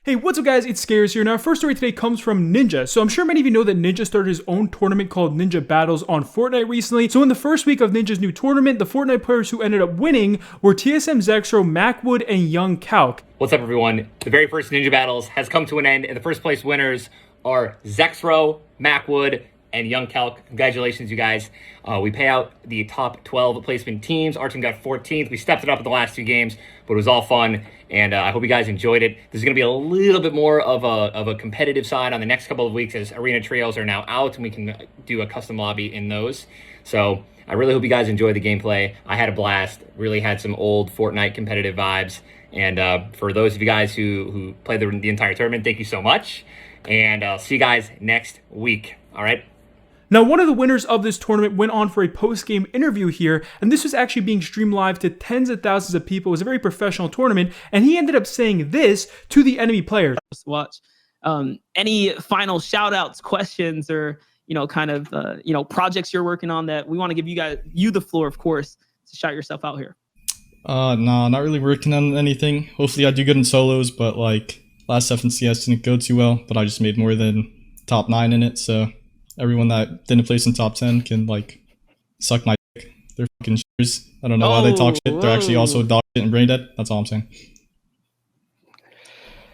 Hey, what's up guys, it's Scares here. Now our first story today comes from Ninja. So I'm sure many of you know that Ninja started his own tournament called Ninja Battles on Fortnite recently. So in the first week of Ninja's new tournament, the Fortnite players who ended up winning were TSM, Zexrow, McCrudden, and Young Calc. What's up everyone? The very first Ninja Battles has come to an end, and the first place winners are Zexrow, McCrudden, and Young Calc. Congratulations, you guys. We pay out the top 12 placement teams. Our team got 14th. We stepped it up in the last two games, but it was all fun, and I hope you guys enjoyed it. There's going to be a little bit more of a competitive side on the next couple of weeks as arena trios are now out, and we can do a custom lobby in those. So I really hope you guys enjoyed the gameplay. I had a blast. Really had some old Fortnite competitive vibes. And for those of you guys who played the entire tournament, thank you so much. And I'll see you guys next week. All right? Now, one of the winners of this tournament went on for a post-game interview here, and this was actually being streamed live to tens of thousands of people. It was a very professional tournament, and he ended up saying this to the enemy players. Watch. Any final shout-outs, questions, or kind of projects you're working on that we want to give you the floor, of course, to shout yourself out here. No, not really working on anything. Hopefully I do good in solos, but like last FNCS didn't go too well, but I just made more than top 9 in it, so everyone that didn't place in top 10 can like suck my dick. They're fucking shitters. I don't know why they talk shit. They're actually also dog shit and brain dead. That's all I'm saying.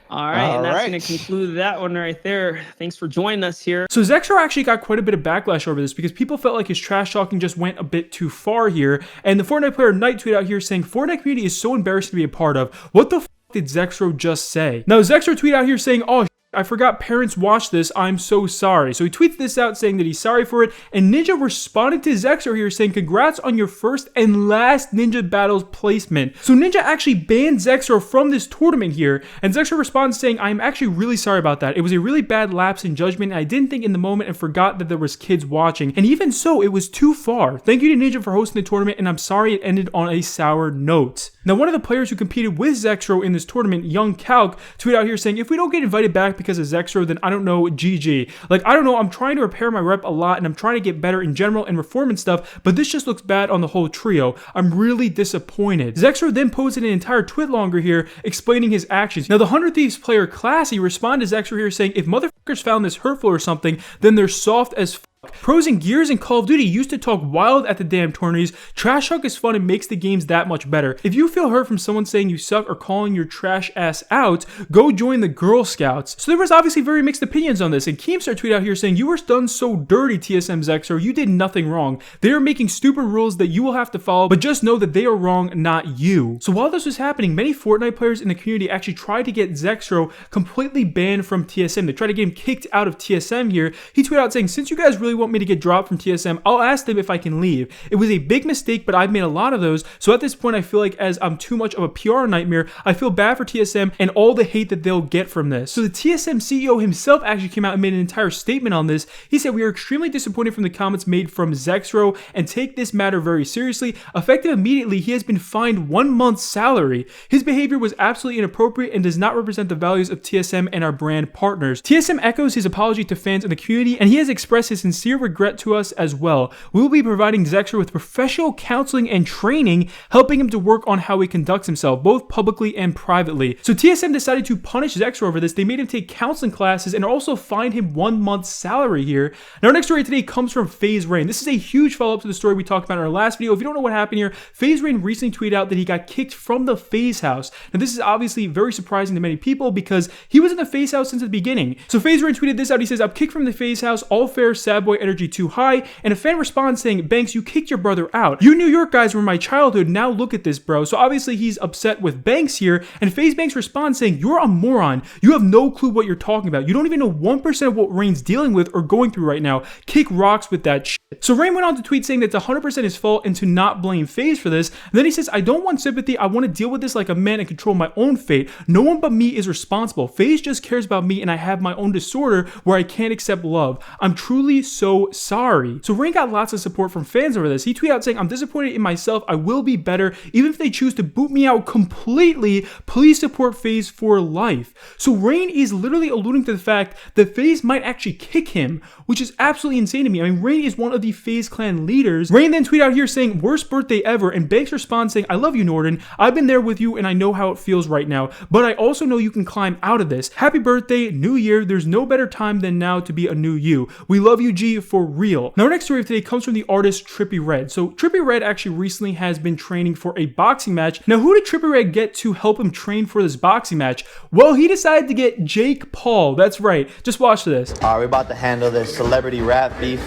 All right, and that's going to conclude that one right there. Thanks for joining us here. So Zexrow actually got quite a bit of backlash over this because people felt like his trash talking just went a bit too far here. And the Fortnite player Knight tweeted out here saying, "Fortnite community is so embarrassing to be a part of. What the f did Zexrow just say?" Now Zexrow tweeted out here saying, "Oh, I forgot parents watch this. I'm so sorry." So he tweets this out saying that he's sorry for it. And Ninja responded to Zexrow here saying, "Congrats on your first and last Ninja Battles placement." So Ninja actually banned Zexrow from this tournament here. And Zexrow responds saying, "I'm actually really sorry about that. It was a really bad lapse in judgment. I didn't think in the moment and forgot that there was kids watching. And even so, it was too far. Thank you to Ninja for hosting the tournament. And I'm sorry it ended on a sour note." Now, one of the players who competed with Zexrow in this tournament, Young Calc, tweeted out here saying, "If we don't get invited back because of Zexrow, then I don't know, GG. Like, I don't know, I'm trying to repair my rep a lot and I'm trying to get better in general and reform and stuff, but this just looks bad on the whole trio. I'm really disappointed." Zexrow then posted an entire tweet longer here explaining his actions. Now, the 100 Thieves player Classy responded to Zexrow here saying, "If motherfuckers found this hurtful or something, then they're soft as f. Pros and Gears and Call of Duty used to talk wild at the damn tourneys. Trash talk is fun and makes the games that much better. If you feel hurt from someone saying you suck or calling your trash ass out, go join the Girl Scouts." So there was obviously very mixed opinions on this, and Keemstar tweeted out here saying, "You were done so dirty, TSM Zexrow. You did nothing wrong. They are making stupid rules that you will have to follow, but just know that they are wrong, not you." So while this was happening, many Fortnite players in the community actually tried to get Zexrow completely banned from TSM. They tried to get him kicked out of TSM here. He tweeted out saying, "Since you guys really want me to get dropped from TSM, I'll ask them if I can leave. It was a big mistake, but I've made a lot of those. So at this point, I feel like as I'm too much of a PR nightmare, I feel bad for TSM and all the hate that they'll get from this." So the TSM CEO himself actually came out and made an entire statement on this. He said, "We are extremely disappointed from the comments made from Zexrow and take this matter very seriously. Effective immediately, he has been fined 1 month's salary. His behavior was absolutely inappropriate and does not represent the values of TSM and our brand partners." TSM echoes his apology to fans in the community, and he has expressed his sincere regret to us as well. "We will be providing Zexrow with professional counseling and training, helping him to work on how he conducts himself, both publicly and privately." So TSM decided to punish Zexrow over this. They made him take counseling classes and also fined him 1 month's salary here. Now, our next story today comes from FaZe Rain. This is a huge follow-up to the story we talked about in our last video. If you don't know what happened here, FaZe Rain recently tweeted out that he got kicked from the FaZe house. Now, this is obviously very surprising to many people because he was in the FaZe house since the beginning. So FaZe Rain tweeted this out. He says, "I'm kicked from the FaZe house. All fair, sad boy energy too high." And a fan responds saying, "Banks, you kicked your brother out. You New York guys were my childhood. Now look at this, bro." So obviously he's upset with Banks here. And FaZe Banks responds saying, "You're a moron. You have no clue what you're talking about. You don't even know 1% of what Rain's dealing with or going through right now. Kick rocks with that shit." So Rain went on to tweet saying that's 100% his fault and to not blame FaZe for this. And then he says, "I don't want sympathy. I want to deal with this like a man and control my own fate. No one but me is responsible. FaZe just cares about me and I have my own disorder where I can't accept love. I'm truly so sorry. So Rain got lots of support from fans over this. He tweeted out saying, I'm disappointed in myself. I will be better. Even if they choose to boot me out completely, please support FaZe for life. So Rain is literally alluding to the fact that FaZe might actually kick him, which is absolutely insane to me. I mean, Rain is one of the FaZe clan leaders. Rain then tweeted out here saying, worst birthday ever, and Banks responds saying, I love you, Norden. I've been there with you and I know how it feels right now, but I also know you can climb out of this. Happy birthday, new year. There's no better time than now to be a new you. We love you, G, for real. Now, our next story of today comes from the artist Trippie Redd. So Trippie Redd actually recently has been training for a boxing match. Now, who did Trippie Redd get to help him train for this boxing match? Well, he decided to get Jake Paul. That's right. Just watch this. All right, we're about to handle this celebrity rap beef.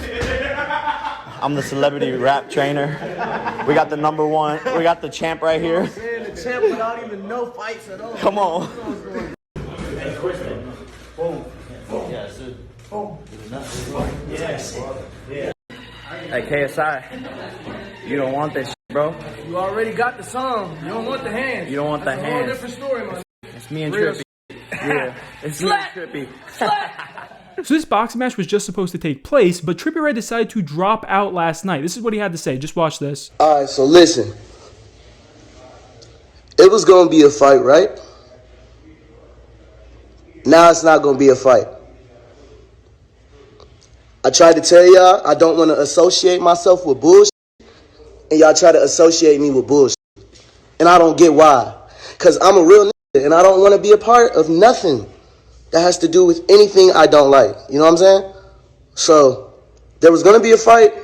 I'm the celebrity rap trainer. We got the number one. We got the champ right here. The champ without even no fights at all. Come on. Hey, KSI, you don't want this shit, bro. You already got the song. You don't want the hands. You don't want the That's a hands. whole different story, man. It's me and Trippie. Yeah, it's me and Trippie. So this boxing match was just supposed to take place, but Trippie Redd decided to drop out last night. This is what he had to say. Just watch this. All right, so listen. It was going to be a fight, right? Now it's not going to be a fight. I tried to tell y'all I don't want to associate myself with bullshit, and y'all try to associate me with bullshit. And I don't get why. Because I'm a real nigga, and I don't want to be a part of nothing that has to do with anything I don't like. You know what I'm saying? So, there was going to be a fight.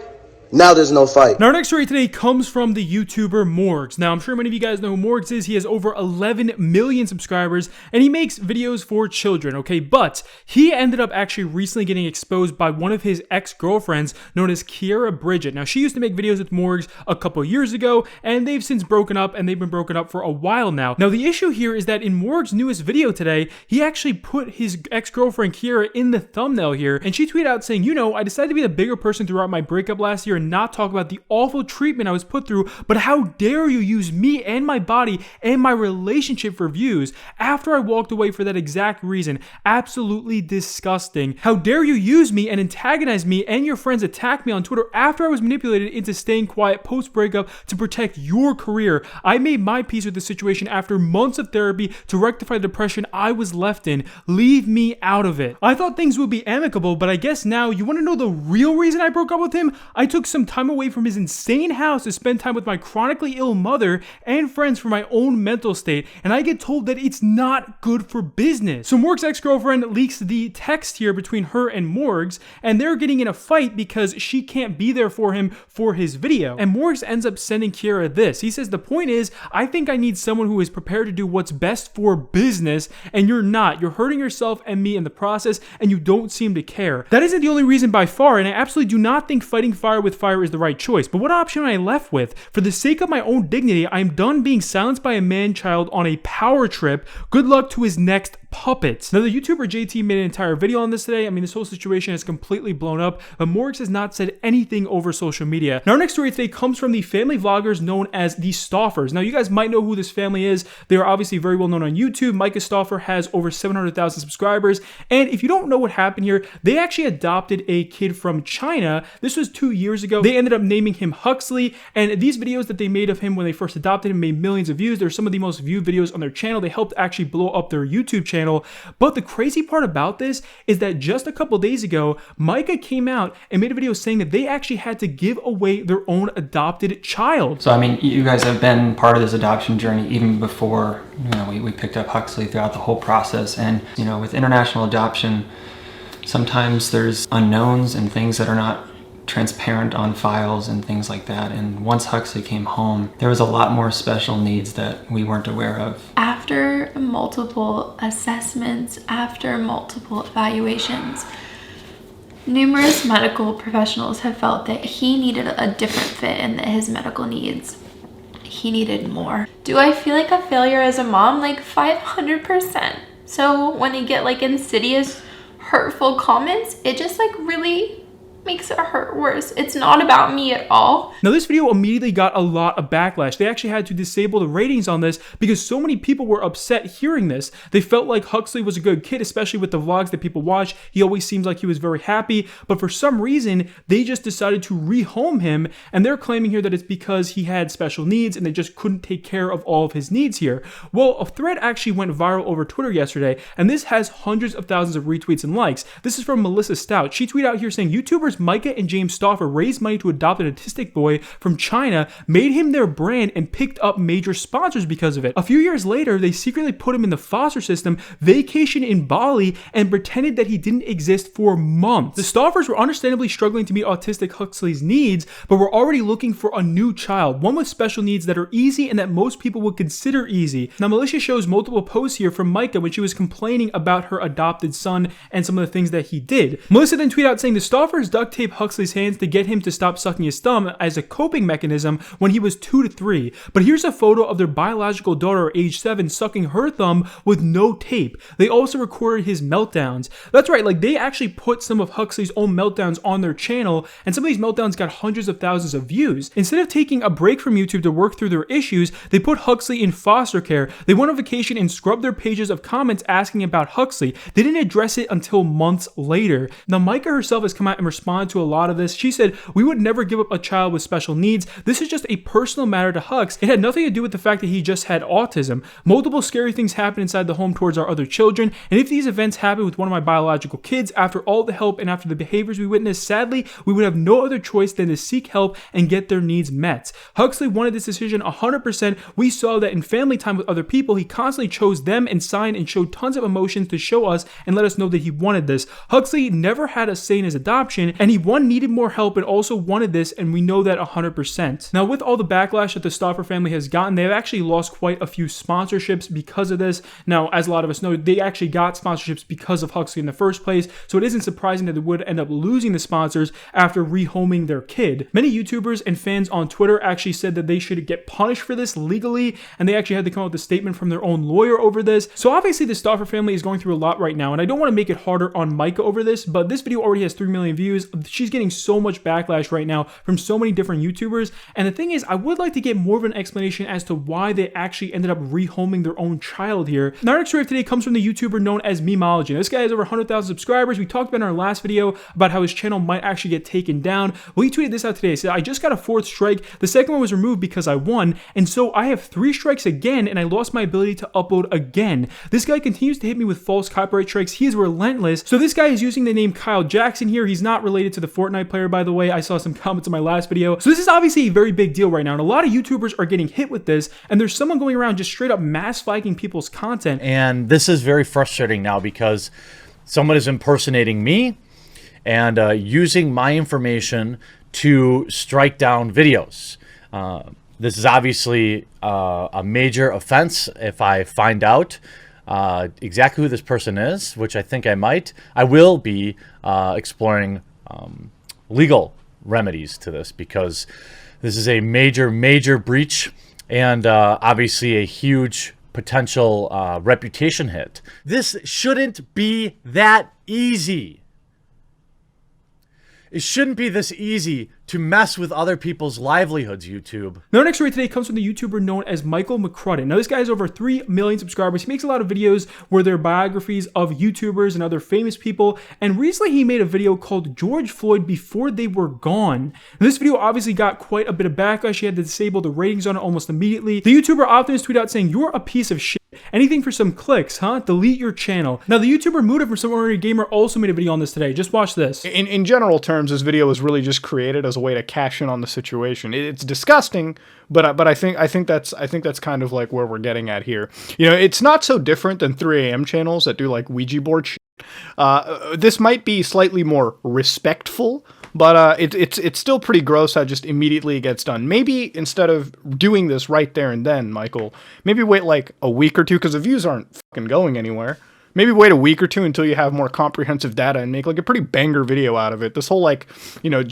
Now there's no fight. Now our next story today comes from the YouTuber Morgz. Now I'm sure many of you guys know who Morgz is. He has over 11 million subscribers and he makes videos for children, okay? But he ended up actually recently getting exposed by one of his ex-girlfriends known as Kiera Bridget. Now she used to make videos with Morgz a couple years ago and they've since broken up and they've been broken up for a while now. Now the issue here is that in Morgz' newest video today, he actually put his ex-girlfriend Kiera in the thumbnail here and she tweeted out saying, you know, I decided to be the bigger person throughout my breakup last year and not talk about the awful treatment I was put through, but how dare you use me and my body and my relationship for views after I walked away for that exact reason. Absolutely disgusting. How dare you use me and antagonize me and your friends attack me on Twitter after I was manipulated into staying quiet post-breakup to protect your career. I made my peace with the situation after months of therapy to rectify the depression I was left in. Leave me out of it. I thought things would be amicable, but I guess now you want to know the real reason I broke up with him? I took some time away from his insane house to spend time with my chronically ill mother and friends for my own mental state, and I get told that it's not good for business. So Morgz' ex-girlfriend leaks the text here between her and Morgz, and they're getting in a fight because she can't be there for him for his video. And Morgz ends up sending Kiera this. He says, the point is, I think I need someone who is prepared to do what's best for business, and you're not. You're hurting yourself and me in the process, and you don't seem to care. That isn't the only reason by far, and I absolutely do not think fighting fire with fire is the right choice, but what option am I left with? For the sake of my own dignity, I am done being silenced by a man-child on a power trip. Good luck to his next puppets. Now, the YouTuber JT made an entire video on this today. I mean, this whole situation is completely blown up, but Morgz has not said anything over social media. Now, our next story today comes from the family vloggers known as the Stauffers. Now, you guys might know who this family is. They are obviously very well known on YouTube. Micah Stauffer has over 700,000 subscribers, and if you don't know what happened here, they actually adopted a kid from China. This was 2 years ago. They ended up naming him Huxley, and these videos that they made of him when they first adopted him made millions of views. They're some of the most viewed videos on their channel. They helped actually blow up their YouTube channel. But the crazy part about this is that just a couple days ago, Micah came out and made a video saying that they actually had to give away their own adopted child. So, I mean, you guys have been part of this adoption journey even before, you know, we picked up Huxley throughout the whole process. And, you know, with international adoption, sometimes there's unknowns and things that are not transparent on files and things like that. And once Huxley came home, there was a lot more special needs that we weren't aware of. After multiple assessments, after multiple evaluations, numerous medical professionals have felt that he needed a different fit and that his medical needs, he needed more. Do I feel like a failure as a mom? Like 500%. So when you get like insidious, hurtful comments, it just like really makes it hurt worse. It's not about me at all. Now, this video immediately got a lot of backlash. They actually had to disable the ratings on this because so many people were upset hearing this. They felt like Huxley was a good kid, especially with the vlogs that people watch. He always seems like he was very happy, but for some reason, they just decided to rehome him, and they're claiming here that it's because he had special needs and they just couldn't take care of all of his needs here. Well, a thread actually went viral over Twitter yesterday, and this has hundreds of thousands of retweets and likes. This is from Melissa Stout. She tweeted out here saying, YouTubers Micah and James Stauffer raised money to adopt an autistic boy from China, made him their brand, and picked up major sponsors because of it. A few years later, they secretly put him in the foster system, vacationed in Bali, and pretended that he didn't exist for months. The Stauffers were understandably struggling to meet autistic Huxley's needs, but were already looking for a new child, one with special needs that are easy and that most people would consider easy. Now, Melissa shows multiple posts here from Micah when she was complaining about her adopted son and some of the things that he did. Melissa then tweeted out saying the Stauffers duct tape Huxley's hands to get him to stop sucking his thumb as a coping mechanism when he was 2 to 3. But here's a photo of their biological daughter, age 7, sucking her thumb with no tape. They also recorded his meltdowns. That's right, like they actually put some of Huxley's own meltdowns on their channel, and some of these meltdowns got hundreds of thousands of views. Instead of taking a break from YouTube to work through their issues, they put Huxley in foster care. They went on vacation and scrubbed their pages of comments asking about Huxley. They didn't address it until months later. Now, Micah herself has come out and responded to a lot of this. She said, "We would never give up a child with special needs. This is just a personal matter to Hux. It had nothing to do with the fact that he just had autism. Multiple scary things happen inside the home towards our other children, and if these events happen with one of my biological kids, after all the help and after the behaviors we witnessed, sadly, we would have no other choice than to seek help and get their needs met." Huxley wanted this decision 100%. We saw that in family time with other people, he constantly chose them and signed and showed tons of emotions to show us and let us know that he wanted this. Huxley never had a say in his adoption, and he needed more help and also wanted this, and we know that 100%. Now, with all the backlash that the Stauffer family has gotten, they've actually lost quite a few sponsorships because of this. Now, as a lot of us know, they actually got sponsorships because of Huxley in the first place, so it isn't surprising that they would end up losing the sponsors after rehoming their kid. Many YouTubers and fans on Twitter actually said that they should get punished for this legally, and they actually had to come up with a statement from their own lawyer over this. So obviously the Stauffer family is going through a lot right now, and I don't want to make it harder on Micah over this, but this video already has 3 million views. She's getting so much backlash right now from so many different YouTubers, and the thing is, I would like to get more of an explanation as to why they actually ended up rehoming their own child here. Now, our next story today comes from the YouTuber known as Memology. This guy has over 100,000 subscribers. We talked about in our last video about how his channel might actually get taken down. Well, he tweeted this out today. He said, "I just got a 4th strike. The second one was removed because I won, and so I have 3 strikes again, and I lost my ability to upload again. This guy continues to hit me with false copyright strikes. He is relentless." So this guy is using the name Kyle Jackson here. He's not related to the Fortnite player, by the way. I saw some comments in my last video. So this is obviously a very big deal right now, and a lot of YouTubers are getting hit with this, and there's someone going around just straight up mass flagging people's content. And this is very frustrating now because someone is impersonating me and using my information to strike down videos. This is obviously a major offense. If I find out exactly who this person is, which I think I might, I will be exploring legal remedies to this, because this is a major breach and obviously a huge potential reputation hit. This shouldn't be that easy. It shouldn't be this easy to mess with other people's livelihoods, YouTube. Now, our next story today comes from the YouTuber known as McCrudden. Now, this guy has over 3 million subscribers. He makes a lot of videos where they're biographies of YouTubers and other famous people. And recently, he made a video called George Floyd Before They Were Gone. Now, this video obviously got quite a bit of backlash. He had to disable the ratings on it almost immediately. The YouTuber Optimus tweeted out saying, "You're a piece of shit. Anything for some clicks, huh? Delete your channel." Now, the YouTuber Muda from Some Ordinary Gamer also made a video on this today. Just watch this. In general terms, this video was really just created as a way to cash in on the situation. It's disgusting, but I think that's kind of like where we're getting at here. You know, it's not so different than 3 AM channels that do like Ouija board shit. This might be slightly more respectful, but it's still pretty gross how just immediately it gets done. Maybe instead of doing this right there and then, Michael, maybe wait like a week or two, because the views aren't fucking going anywhere. Maybe wait a week or two until you have more comprehensive data and make like a pretty banger video out of it. This whole like, you know,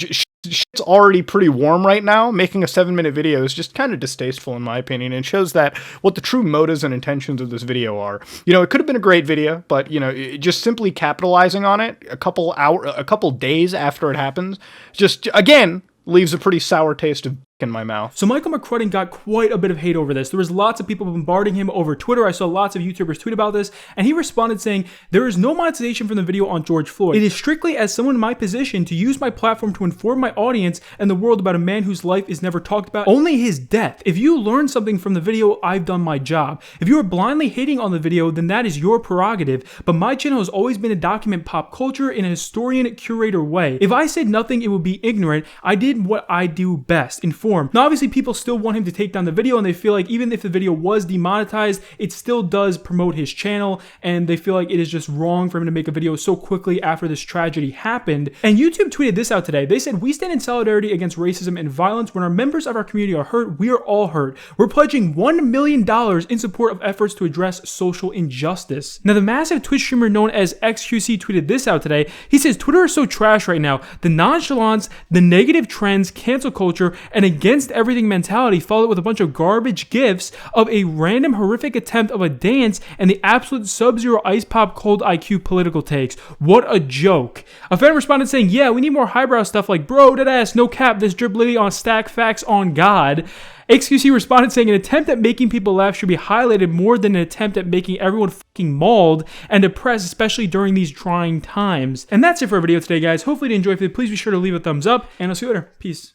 shit's already pretty warm right now. Making a 7-minute video is just kind of distasteful in my opinion, and shows that what the true motives and intentions of this video are. You know, it could have been a great video, but you know, just simply capitalizing on it a couple days after it happens, just again leaves a pretty sour taste of in my mouth. So Michael McCrudden got quite a bit of hate over this. There was lots of people bombarding him over Twitter. I saw lots of YouTubers tweet about this, and he responded saying, "There is no monetization from the video on George Floyd. It is strictly as someone in my position to use my platform to inform my audience and the world about a man whose life is never talked about, only his death. If you learn something from the video, I've done my job. If you are blindly hating on the video, then that is your prerogative, but my channel has always been to document pop culture in a historian curator way. If I said nothing, it would be ignorant. I did what I do best, inform." Now obviously people still want him to take down the video, and they feel like even if the video was demonetized, it still does promote his channel, and they feel like it is just wrong for him to make a video so quickly after this tragedy happened. And YouTube tweeted this out today. They said, "We stand in solidarity against racism and violence. When our members of our community are hurt, we are all hurt. We're pledging $1 million in support of efforts to address social injustice." Now the massive Twitch streamer known as XQC tweeted this out today. He says, "Twitter is so trash right now. The nonchalance, the negative trends, cancel culture, and against everything mentality followed with a bunch of garbage gifs of a random horrific attempt of a dance and the absolute sub-zero ice pop cold IQ political takes. What a joke." A fan responded saying, "Yeah, we need more highbrow stuff like, bro, that ass, no cap, this drip lady on stack facts on God." XQC responded saying, "An attempt at making people laugh should be highlighted more than an attempt at making everyone fucking mauled and depressed, especially during these trying times." And that's it for our video today, guys. Hopefully you enjoyed it. Please be sure to leave a thumbs up, and I'll see you later. Peace.